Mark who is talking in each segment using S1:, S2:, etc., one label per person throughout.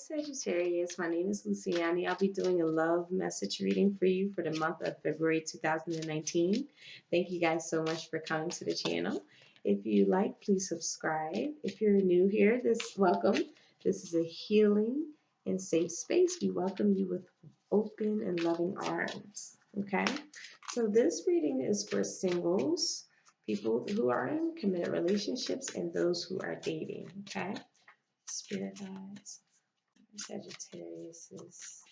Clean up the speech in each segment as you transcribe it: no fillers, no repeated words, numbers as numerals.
S1: Sagittarius. My name is Luciani. I'll be doing a love message reading for you for the month of February 2019. Thank you guys so much for coming to the channel. If you like, please subscribe. If you're new here, welcome. This is a healing and safe space. We welcome you with open and loving arms. Okay? So this reading is for singles, people who are in committed relationships, and those who are dating. Okay? Spirit guides. Sagittarius's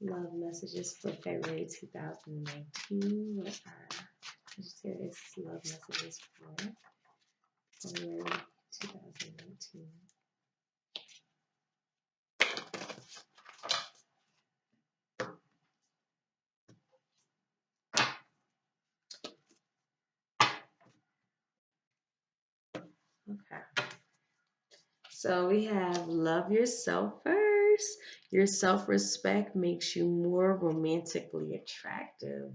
S1: love messages for February 2019. What are Sagittarius love messages for February 2019? Okay. So we have love yourself first. Your self-respect makes you more romantically attractive.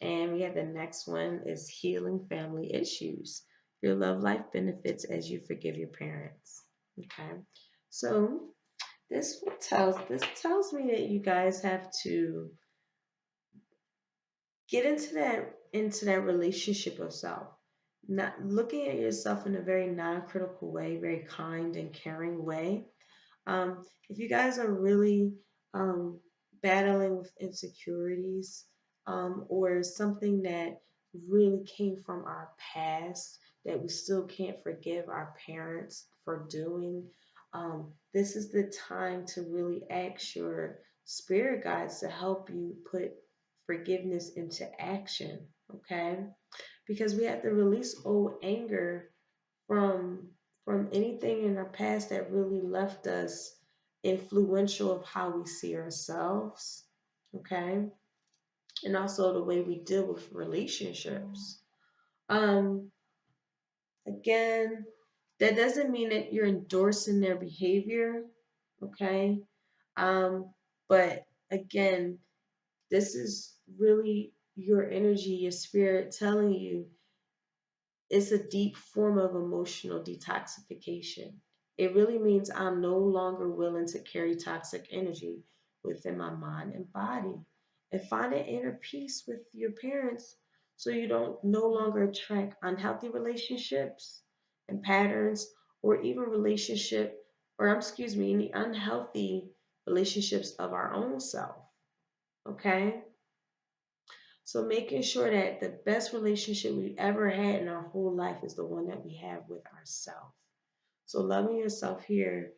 S1: And we have the next one is healing family issues. Your love life benefits as you forgive your parents. Okay. So this tells me that you guys have to get into that relationship of self. Not looking at yourself in a very non-critical way, very kind and caring way. If you guys are really battling with insecurities or something that really came from our past that we still can't forgive our parents for doing, this is the time to really ask your spirit guides to help you put forgiveness into action, okay? Because we have to release old anger from anything in our past that really left us influential of how we see ourselves, okay? And also the way we deal with relationships. Um, Again, that doesn't mean that you're endorsing their behavior, okay? But again, this is really your energy, your spirit telling you it's a deep form of emotional detoxification. It really means I'm no longer willing to carry toxic energy within my mind and body. And find an inner peace with your parents so you don't no longer attract unhealthy relationships and patterns or even any unhealthy relationships of our own self. Okay? So making sure that the best relationship we've ever had in our whole life is the one that we have with ourselves. So loving yourself here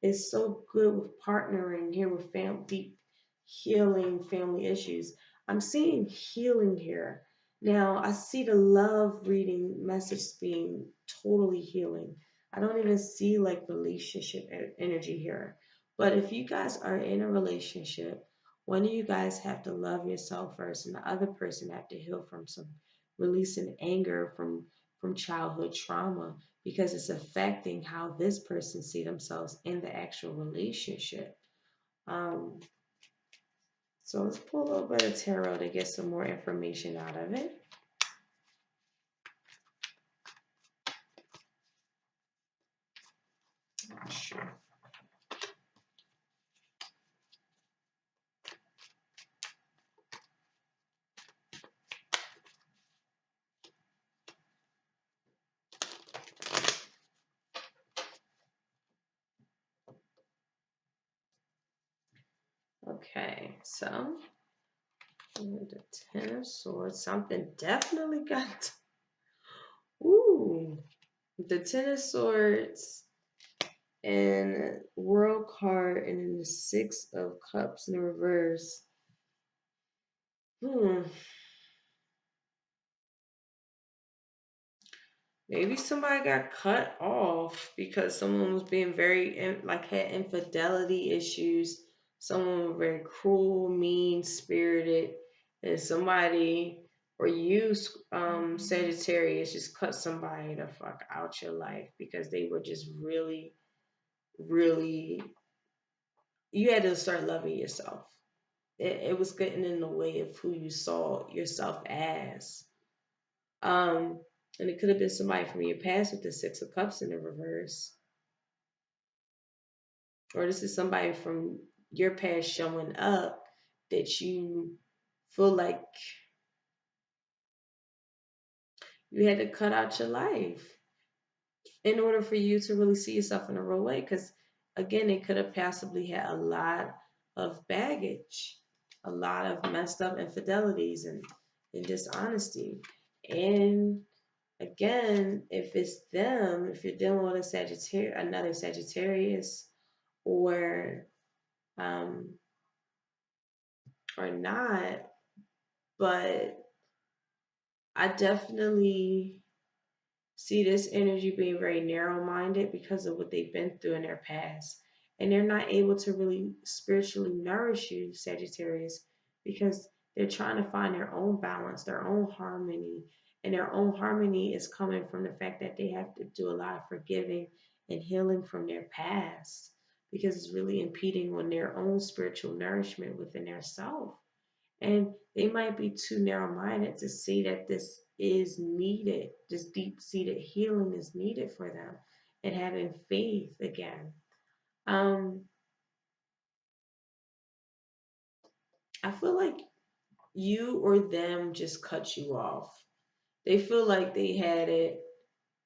S1: is so good with partnering here with deep healing family issues. I'm seeing healing here. Now I see the love reading message being totally healing. I don't even see like relationship energy here. But if you guys are in a relationship, one of you guys have to love yourself first, and the other person have to heal from some releasing anger from childhood trauma because it's affecting how this person see themselves in the actual relationship. Um, so let's pull a little bit of tarot to get some more information out of it. Sure. Okay, so the Ten of Swords, something definitely got. Ooh, the Ten of Swords and World card, and then the Six of Cups in the reverse. Maybe somebody got cut off because someone was being very, like, had infidelity issues. Someone was very cruel, mean spirited, and somebody, or you, Sagittarius, just cut somebody the fuck out your life because they were just really, really, you had to start loving yourself. It was getting in the way of who you saw yourself as. And it could have been somebody from your past with the Six of Cups in the reverse. or this is somebody from your past showing up that you feel like you had to cut out your life in order for you to really see yourself in a real way. Because again, they could have possibly had a lot of baggage, a lot of messed up infidelities and dishonesty. And again, if it's them, if you're dealing with a Sagittarius, another Sagittarius, or um, or not, but I definitely see this energy being very narrow minded because of what they've been through in their past. And they're not able to really spiritually nourish you, Sagittarius, because they're trying to find their own balance, their own harmony. And their own harmony is coming from the fact that they have to do a lot of forgiving and healing from their past because it's really impeding on their own spiritual nourishment within their self. And they might be too narrow minded to see that this is needed, this deep seated healing is needed for them and having faith again. Um, I feel like you or them just cut you off. They feel like they had it.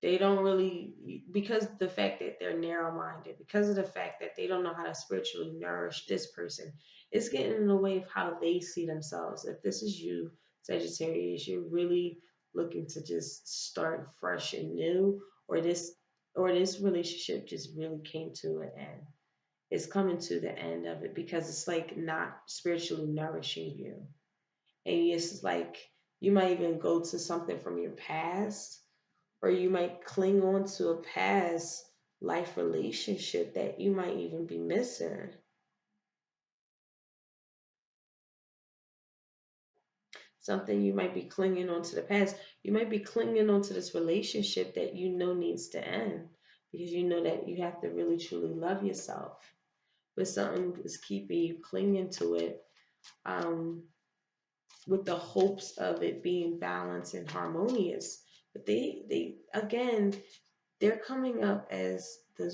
S1: They don't really, because the fact that they're narrow minded, because of the fact that they don't know how to spiritually nourish this person, it's getting in the way of how they see themselves. If this is you, Sagittarius, you're really looking to just start fresh and new, or this relationship just really came to an end. It's coming to the end of it because it's like not spiritually nourishing you. And it's like you might even go to something from your past, or you might cling on to a past life relationship that you might even be missing. Something you might be clinging on to the past. You might be clinging on to this relationship that you know needs to end because you know that you have to really truly love yourself. But something is keeping you clinging to it, um, with the hopes of it being balanced and harmonious. But they again, they're coming up as the,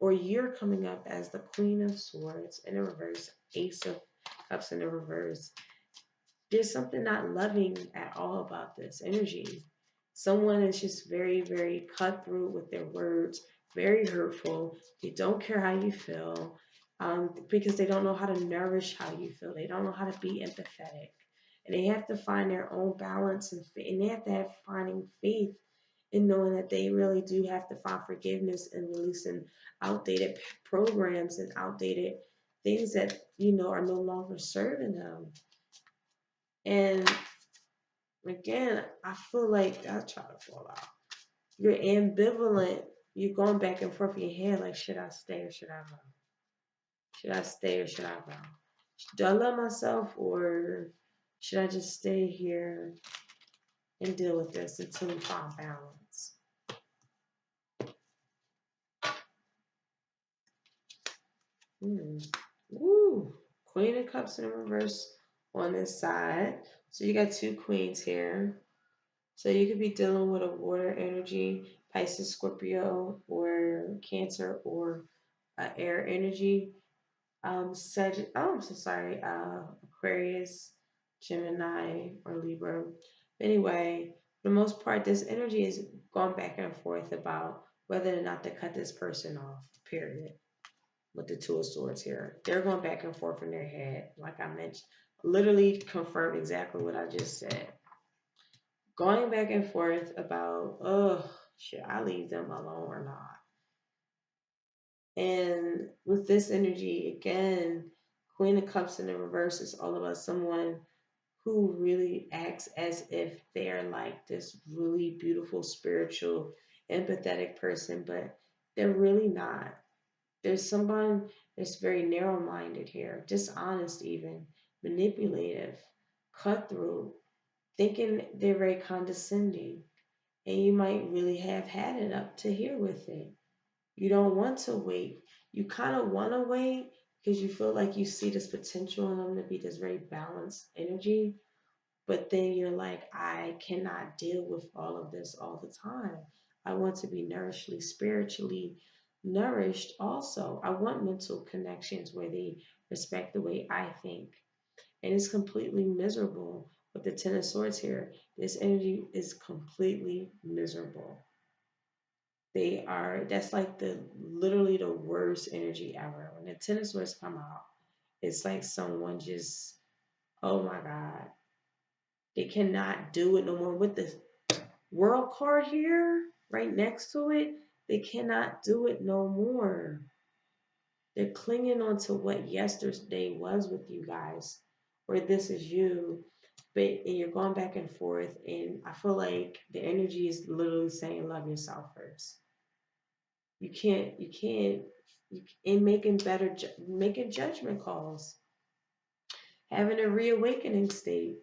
S1: or you're coming up as the Queen of Swords in the reverse, Ace of Cups in the reverse. There's something not loving at all about this energy. Someone is just very, very cutthroat with their words, very hurtful. They don't care how you feel, because they don't know how to nourish how you feel. They don't know how to be empathetic. And they have to find their own balance and they have to have finding faith in knowing that they really do have to find forgiveness and releasing outdated programs and outdated things that are no longer serving them. And again, I feel like I try to fall out. You're ambivalent. You're going back and forth in your head like, should I stay or should I go? Should I stay or should I go? Do I love myself or should I just stay here and deal with this until we find balance? Hmm. Woo. Queen of Cups in reverse on this side. So you got two queens here. So you could be dealing with a water energy, Pisces, Scorpio, or Cancer, or air energy. I'm so sorry. Aquarius, Gemini, or Libra. Anyway, for the most part, this energy is going back and forth about whether or not to cut this person off. Period. With the Two of Swords here, they're going back and forth in their head, like I mentioned. Literally confirm exactly what I just said. Going back and forth about, oh, should I leave them alone or not? And with this energy, again, Queen of Cups in the reverse is all about someone who really acts as if they're like this really beautiful, spiritual, empathetic person, but they're really not. There's someone that's very narrow minded here, dishonest, even manipulative, cutthroat, thinking they're very condescending. And you might really have had it up to here with it. You don't want to wait. You kind of want to wait because you feel like you see this potential in them to be this very balanced energy. But then you're like, I cannot deal with all of this all the time. I want to be nourishedly, spiritually, nourished also. I want mental connections where they respect the way I think. And it's completely miserable with the Ten of Swords here. This energy is completely miserable. They are, that's like the literally the worst energy ever. When the Ten of Swords come out, it's like someone just, oh my God, they cannot do it no more. With the World card here, right next to it, they cannot do it no more. They're clinging on to what yesterday was with you guys, or this is you, but and you're going back and forth. And I feel like the energy is literally saying, love yourself first. You can't, in making making judgment calls, having a reawakening state.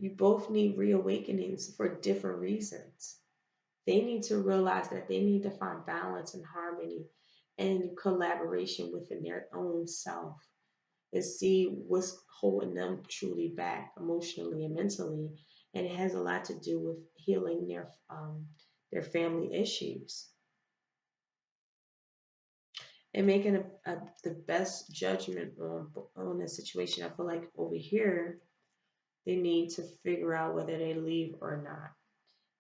S1: You both need reawakenings for different reasons. They need to realize that they need to find balance and harmony and collaboration within their own self and see what's holding them truly back emotionally and mentally. And it has a lot to do with healing their family issues and making the best judgment on the situation. I feel like over here they need to figure out whether they leave or not.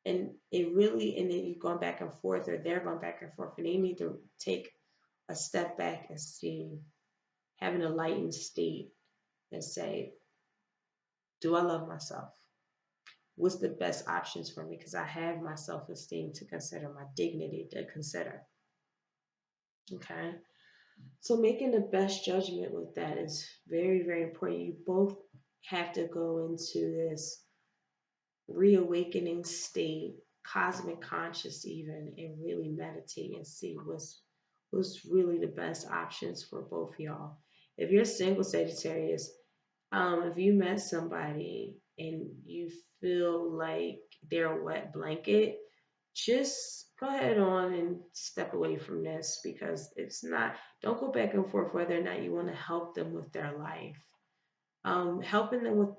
S1: And it really, and then you're going back and forth, or they're going back and forth, and they need to take a step back and see, have an enlightened state and say, do I love myself? What's the best options for me? Because I have my self esteem to consider, my dignity to consider. Okay. So making the best judgment with that is very, very important. You both have to go into this reawakening state, cosmic conscious even, and really meditate and see what's really the best options for both y'all. If you're single Sagittarius, if you met somebody and you feel like they're a wet blanket, just go ahead on and step away from this because it's not, don't go back and forth whether or not you want to help them with their life. Helping them with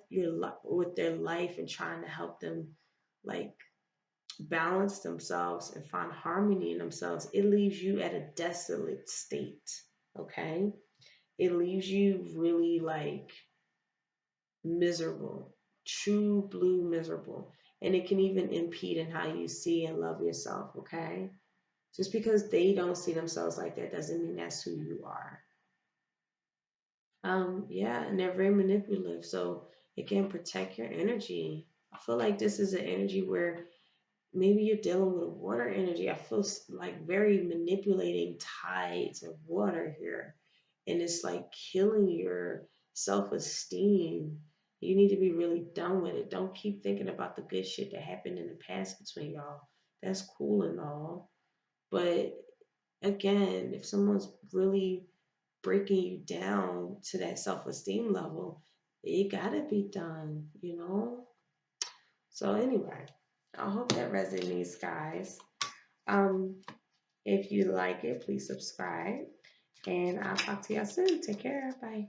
S1: with their life and trying to help them like balance themselves and find harmony in themselves, it leaves you at a desolate state. Okay, it leaves you really like miserable, true blue miserable. And it can even impede in how you see and love yourself, okay? Just because they don't see themselves like that doesn't mean that's who you are. Yeah, and they're very manipulative, so it can protect your energy. I feel like this is an energy where maybe you're dealing with a water energy. I feel like very manipulating tides of water here. And it's like killing your self esteem. You need to be really done with it. Don't keep thinking about the good shit that happened in the past between y'all. That's cool and all. But again, if someone's really breaking you down to that self esteem level, it gotta be done, you know? So anyway, I hope that resonates, guys. Um, if you like it, please subscribe. And I'll talk to y'all soon. Take care. Bye.